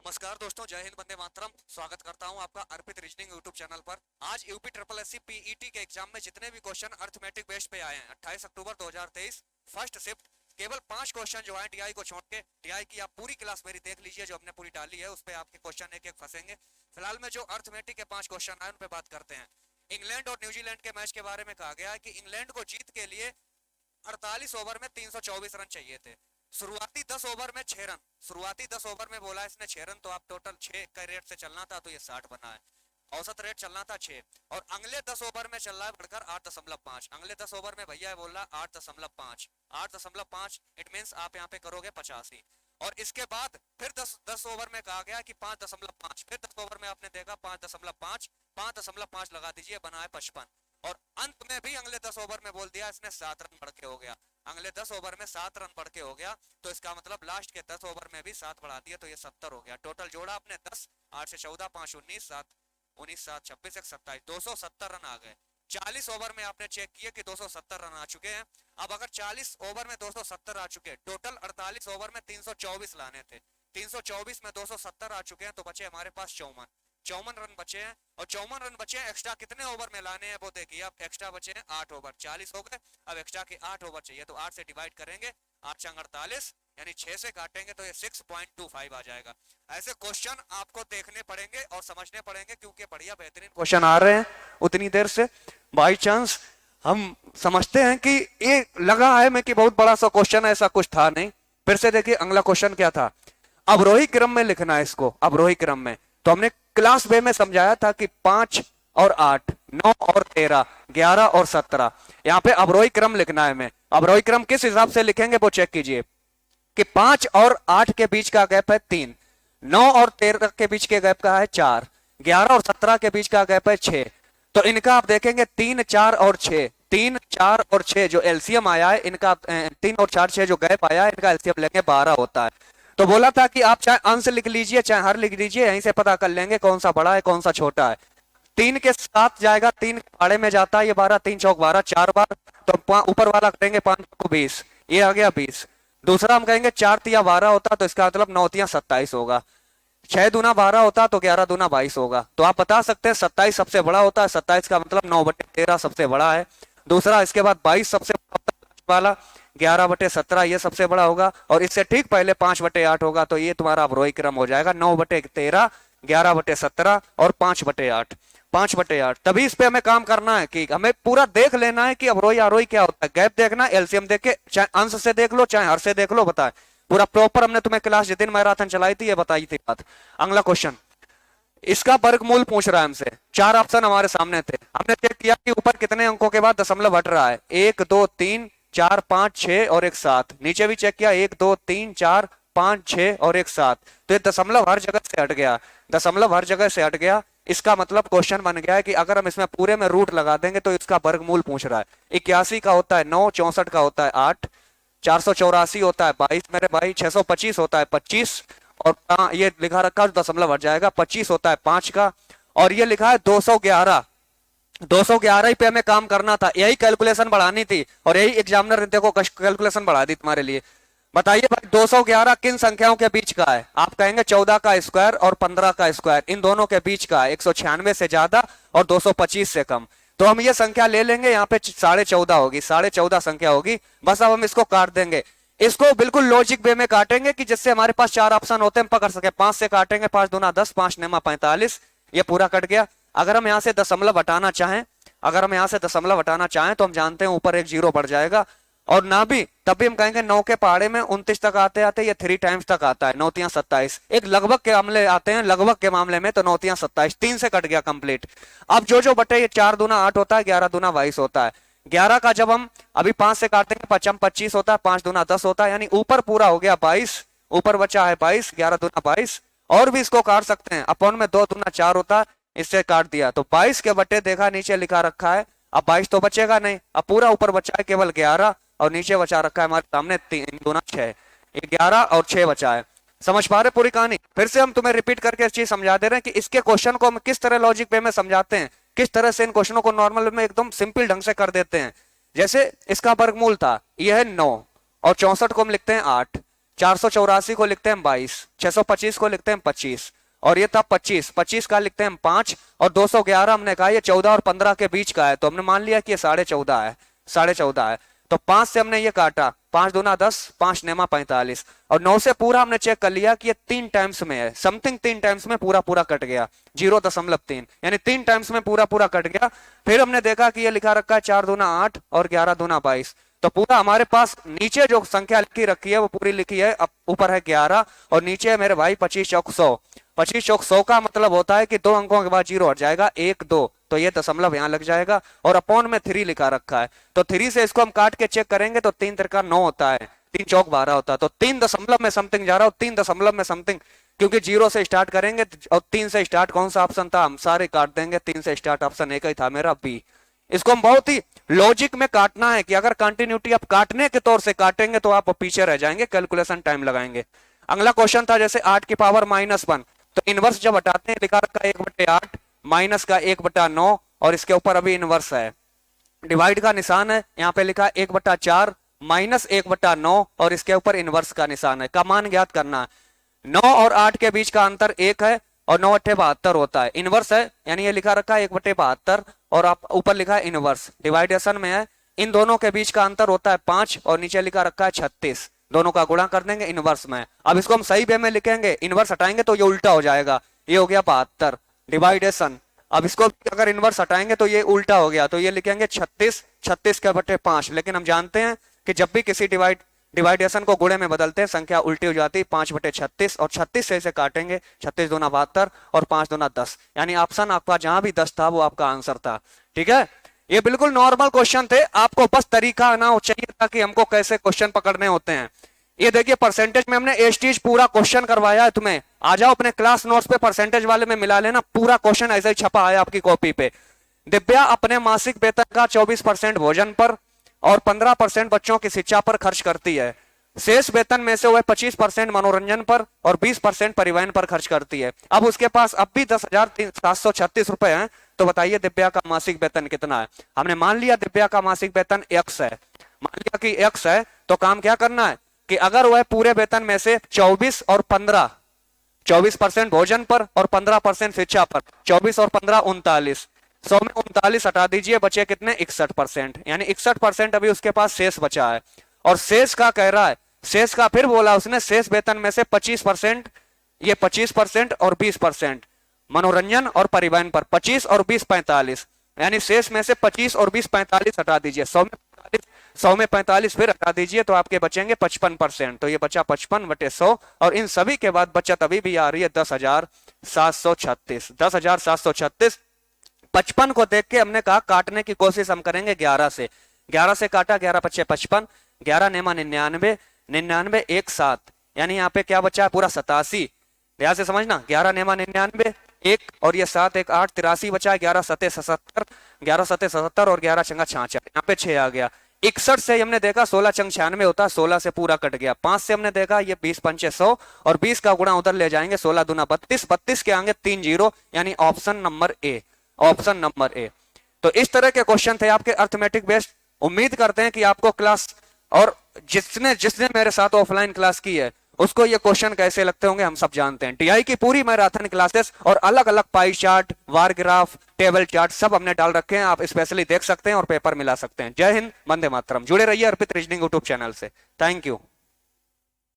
नमस्कार दोस्तों, जय हिंद, वंदे मातरम। स्वागत करता हूं आपका अर्पित रीजनिंग यूट्यूब चैनल पर। आज यूपी ट्रिपल एससी पीईटी के एग्जाम में जितने भी क्वेश्चन अर्थमेटिक बेस पे आए हैं 28 अक्टूबर 2023 फर्स्ट शिफ्ट, केवल 5 क्वेश्चन जो हैं टीआई को छोड़ के। टीआई की आप पूरी क्लास मेरी देख लीजिए, जो हमने पूरी डाली है उस पे आपके क्वेश्चन एक एक फंसेंगे। फिलहाल में जो अर्थमेटिक के 5 क्वेश्चन आए उन पे बात करते हैं। इंग्लैंड और न्यूजीलैंड के मैच के बारे में कहा गया है कि इंग्लैंड को जीत के लिए 48 ओवर में 324 रन चाहिए थे। शुरुआती 10 ओवर में 6 रन, शुरुआती 10 ओवर में बोला इसने 6 रन, तो आप टोटल 6 का रेट से चलना था तो ये 60 बना है। औसत रेट चलना था 6, और अगले 10 ओवर में चल रहा है बढ़कर 8.5। अगले 10 ओवर में भैया बोल रहा 8.5, 8.5। इट मींस आप यहाँ पे करोगे 85। और इसके बाद फिर 10 ओवर में कहा गया कि 5.5, फिर 10 ओवर में आपने देखा 5.5, 5.5 लगा दीजिए, बना है 55। और अंत में भी अगले 10 ओवर में बोल दिया इसने 7 रन बढ़ के हो गया। अगले 10 ओवर में 7 रन बढ़ के हो गया, तो इसका मतलब लास्ट के 10 ओवर में भी 7 बढ़ा दिया, तो ये 70 हो गया। टोटल जोड़ा आपने 10, 8 से 14, 5 19, 7 19, 7 26, 1 27, 270 रन आ गए। 40 ओवर में आपने चेक किए कि 270 रन आ चुके हैं। अब अगर 40 ओवर में 270 आ चुके हैं, टोटल 48 ओवर में 324 लाने थे, 324 में 270 आ चुके हैं, तो बचे हमारे पास 54 रन बचे हैं। और 54 रन बचे हैं, एक्स्ट्रा कितने ओवर में लाने हैं वो देखिए। अब एक्स्ट्रा बचे हैं 8 ओवर, 40 हो गए, अब एक्स्ट्रा के 8 ओवर चाहिए, तो 8 से डिवाइड करेंगे, 8 चंग 48, यानी 6 से काटेंगे तो ये 6.25 आ जाएगा। ऐसे क्वेश्चन आपको देखने पड़ेंगे और समझने पड़ेंगे, क्योंकि बढ़िया बेहतरीन क्वेश्चन आ रहे हैं उतनी देर से। बाई चांस हम समझते हैं कि ये लगा है मैं कि बहुत बड़ा सा क्वेश्चन है, ऐसा कुछ था नहीं। फिर से देखिए अगला क्वेश्चन क्या था। अवरोही क्रम में लिखना है इसको, अवरोही क्रम में। तो हमने क्लास वे में समझाया था कि 5 और 8, 9 और 13, 11 और 17, यहाँ पे अवरोही क्रम लिखना है। मैं अवरोही क्रम किस हिसाब से लिखेंगे वो चेक कीजिए कि 5 और 8 के बीच का गैप है 3, 9 और 13 के बीच के गैप का है 4, 11 और 17 के बीच का गैप है 6। तो इनका आप देखेंगे 3, 4 और 6, 3, 4 और 6 जो एलसीएम आया है इनका, 3 और 4, 6 जो गैप आया है इनका एलसीएम लेंगे 12 होता है। तो बोला था कि आप चाहे अंश लिख लीजिए चाहे हर लिख लीजिए, यहीं से पता कर लेंगे कौन सा बड़ा है कौन सा छोटा है। 3 के साथ जाएगा, 3 पाड़े में जाता है, ये 12, 3 चौक 12, 4 बार, तो ऊपर वाला करेंगे 5 को 20, ये आ गया 20। दूसरा हम कहेंगे 4 तिया 12 होता तो इसका मतलब 9 तिया 27 होगा। 6 दूना 12 होता तो 11 दूना 22 होगा। तो आप बता सकते हैं 27 सबसे बड़ा होता है, 27 का मतलब 9/13 सबसे बड़ा है। दूसरा इसके बाद 22 सबसे बड़ा वाला, 11/17 ये सबसे बड़ा होगा, और इससे ठीक पहले 5/8 होगा। तो ये तुम्हारा अवरोही क्रम हो जाएगा 9/13, 11/17 और 5/8, 5/8। तभी इस पे हमें काम करना है कि हमें पूरा देख लेना है कि अवरोही आरोही क्या होता है। गैप देखना, एलसीएम देख के, चाहे अंश से देख लो चाहे हर से देख लो, बताए पूरा प्रॉपर। हमने तुम्हें क्लास जिस दिन मैराथन चलाई थी ये बताई थी बात। अगला क्वेश्चन, इसका वर्गमूल पूछ रहा है हमसे। 4 ऑप्शन हमारे सामने थे, हमने चेक किया कि ऊपर कितने अंकों के बाद दशमलव हट रहा है, 1 2 3 4 5 6 और एक 7। नीचे भी चेक किया 1 2 3 4 5 6 और एक 7। तो ये दशमलव हर जगह से हट गया, दशमलव हर जगह से हट गया। इसका मतलब क्वेश्चन बन गया है कि अगर हम इसमें पूरे में रूट लगा देंगे तो इसका वर्गमूल पूछ रहा है। 81 का होता है 9, 64 का होता है 8, 484 होता है 22 मेरे भाई, 625 होता है 25, और ये लिखा रखा दशमलव हट जाएगा, 25 होता है 5 का, और ये लिखा है 211। 211 ही पे हमें काम करना था, यही कैलकुलेशन बढ़ानी थी, और यही एग्जामिनर ने देखो कैलकुलेशन बढ़ा दी तुम्हारे लिए। बताइए भाई 211 किन संख्याओं के बीच का है। आप कहेंगे 14 का स्क्वायर और 15 का स्क्वायर, इन दोनों के बीच का है, 196 से ज्यादा और 225 से कम। तो हम ये संख्या ले लेंगे, यहाँ पे 14.5 होगी, 14.5 संख्या होगी। बस अब हम इसको काट देंगे, इसको बिल्कुल लॉजिक वे में काटेंगे कि जिससे हमारे पास 4 ऑप्शन होते हैं हम पकड़ सके। 5 से काटेंगे, 5 दूना 10, 5 नेमा 45, ये पूरा कट गया। अगर हम यहाँ से दशमलव हटाना चाहें, अगर हम यहाँ से दशमलव हटाना चाहें तो हम जानते हैं ऊपर एक 0 बढ़ जाएगा, और ना भी तब भी हम कहेंगे 9 के पहाड़े में 29 तक आते आते ये 3 टाइम्स तक आता है, 9 तिया 27। एक लगभग के मामले आते हैं, लगभग के मामले में तो 9 तिया 27, 3 से कट गया कंप्लीट। अब जो बटे, ये 4 दूना 8 होता है, 11 दूना 22 होता है। 11 का जब हम अभी 5 से काटेंगे 5 25 होता है, 5 दूना 10 होता है, यानी ऊपर पूरा हो गया 22, ऊपर बचा है 22, 11 दूना 22। और भी इसको काट सकते हैं, अपॉन में 2 दूना 4 होता है, इससे काट दिया तो 22 के बटे, देखा नीचे लिखा रखा है। अब 22 तो बचेगा नहीं, अब पूरा ऊपर बचा है केवल 11, और नीचे बचा रखा है हमारे सामने 3 दूना 6, 11 और 6 बचा है। समझ पा रहे पूरी कहानी? फिर से हम तुम्हें रिपीट करके इस चीज समझा दे रहे हैं कि इसके क्वेश्चन को हम किस तरह लॉजिक वे में समझाते हैं, किस तरह से इन क्वेश्चनों को नॉर्मल में एकदम सिंपल ढंग से कर देते हैं। जैसे इसका वर्गमूल था, यह है 9, और 64 को हम लिखते हैं 8, 484 को लिखते हैं 22, 625 को लिखते हैं 25, और ये था 25, 25 का लिखते हैं 5, और 211 हमने कहा ये 14 और 15 के बीच का है, तो हमने मान लिया कि ये 14.5 है, 14.5 है। तो 5 से हमने ये काटा, 5 दूना 10, 5 नेमा 45, और 9 से पूरा हमने चेक कर लिया कि ये 3 टाइम्स में है, समथिंग 3 टाइम्स में पूरा पूरा कट गया, 0.3, यानी 3 टाइम्स में पूरा पूरा कट गया। फिर हमने देखा कि ये लिखा रखा है 4 दूना 8 और 11 दूना 22, तो पूरा हमारे पास नीचे जो संख्या लिखी रखी है वो पूरी लिखी है, अब ऊपर है 11 और नीचे है मेरे भाई 25 चौक 100। 25 चौक 100 का मतलब होता है कि 2 अंकों के बाद 0 हट जाएगा, 1 2, तो ये दशमलव यहाँ लग जाएगा, और अपॉन में 3 लिखा रखा है, तो 3 से इसको हम काट के चेक करेंगे तो 3 तिरका 9 होता है, 3 चौक 12 होता है, तो 3 दशमलव में समथिंग जा रहा हूं, 3 दशमलव में समथिंग, क्योंकि 0 से स्टार्ट करेंगे और 3 से स्टार्ट कौन सा ऑप्शन था, हम सारे काट देंगे, 3 से स्टार्ट ऑप्शन एक ही था मेरा बी। इसको हम बहुत ही लॉजिक में काटना है कि अगर कंटिन्यूटी आप काटने के तौर से काटेंगे तो आप पीछे रह जाएंगे, कैलकुलेशन टाइम लगाएंगे। अगला क्वेश्चन था जैसे 8 की पावर -1, तो इनवर्स जब हटाते हैं लिखा रखा 1/8 माइनस का 1/9, और इसके ऊपर अभी इनवर्स है, डिवाइड का निशान है, यहाँ पे लिखा 1/4 माइनस 1/9, और इसके ऊपर इनवर्स का निशान है, का मान ज्ञात करना है। 9 और 8 के बीच का अंतर 1 है और 9 8 72 होता है, इनवर्स है, यानी ये लिखा रखा है 1/72 और आप ऊपर लिखा है इनवर्स, डिवाइडेशन में है, इन दोनों के बीच का अंतर होता है 5 और नीचे लिखा रखा है 36, दोनों का गुणा कर देंगे इनवर्स में। अब इसको हम सही वे में लिखेंगे, इनवर्स हटाएंगे तो ये उल्टा हो जाएगा, ये हो गया 72 डिवाइडेशन। अब इसको अगर इनवर्स हटाएंगे तो ये उल्टा हो गया, तो ये लिखेंगे 36, 36 के बटे 5, लेकिन हम जानते हैं कि जब भी किसी डिवाइडेशन को गुणे में बदलते हैं संख्या उल्टी हो जाती है, 5/36, और 36 से इसे काटेंगे, 36 दूना 72 और 5 दूना 10, यानी ऑप्शन आपका जहां भी 10 था वो आपका आंसर था। ठीक है, ये बिल्कुल नॉर्मल क्वेश्चन थे, आपको बस तरीका आना चाहिए था कि हमको कैसे क्वेश्चन पकड़ने होते हैं। ये देखिए परसेंटेज में हमने एस्टीज पूरा क्वेश्चन करवाया है तुम्हें, आ जाओ अपने क्लास नोट्स पे परसेंटेज वाले में मिला लेना, पूरा क्वेश्चन ऐसे ही छपा है आपकी कॉपी पे। दिव्या अपने मासिक वेतन का 24% भोजन पर और 15% बच्चों की शिक्षा पर खर्च करती है, शेष वेतन में से वह 25% मनोरंजन पर और 20% परिवहन पर खर्च करती है। अब उसके पास अब भी 10,736 रुपए हैं, तो बताइए दिव्या का मासिक वेतन कितना है। हमने मान लिया दिव्या का मासिक वेतन x है, मान लिया कि x है, तो काम क्या करना है कि अगर वह पूरे वेतन में से 24 और 15, 24% भोजन पर और 15% शिक्षा पर, 24 और 15 39, 100 में 39 हटा दीजिए, बचे कितने 61%, यानी 61% अभी उसके पास शेष बचा है। और शेष का कह रहा है, शेष का फिर बोला उसने, शेष वेतन में से 25%, ये 25% और 20% मनोरंजन और परिवहन पर, 25 और 20 45, यानी शेष में से 25 और 20 45 हटा दीजिए, 100 में 45 फिर हटा दीजिए, तो आपके बचेंगे 55%, तो ये बचा 55/100, और इन सभी के बाद बचत अभी भी आ रही है 10,736, 10,736। 55 को देख के हमने कहा काटने की कोशिश हम करेंगे 11 से, 11 से काटा, 11 पच्चे 55, 11 नेमा 99, 99 1 7, यानी यहाँ पे क्या बचा है पूरा 87, ध्यान से समझना, 11 नेमा 99 1 और ये 7 1 8 83 बचा है, 11 सते 77, 11 सते 77 और 11 चंगा 66, यहाँ पे 6 आ गया। 61 से हमने देखा 16 चंग 96 होता है, 16 से पूरा कट गया। 5 से हमने देखा ये 20 पंचे 100 और 20 का गुणा उधर ले जाएंगे, 16 दूना 32, 32 के आगे 3 0, यानी option number A, option number A. तो इस तरह के क्वेश्चन थे आपके अर्थमेटिक बेस्ड। उम्मीद करते हैं कि आपको क्लास, और जिसने जिसने मेरे साथ ऑफलाइन क्लास की है उसको ये क्वेश्चन कैसे लगते होंगे हम सब जानते हैं। टीआई की पूरी मैराथन क्लासेस और अलग अलग पाई चार्ट, वार ग्राफ, टेबल चार्ट सब हमने डाल रखे हैं, आप स्पेशली देख सकते हैं और पेपर मिला सकते हैं। जय हिंद, वंदे मातरम। जुड़े रहिए अर्पित रीजनिंग यूट्यूब चैनल से। Thank you.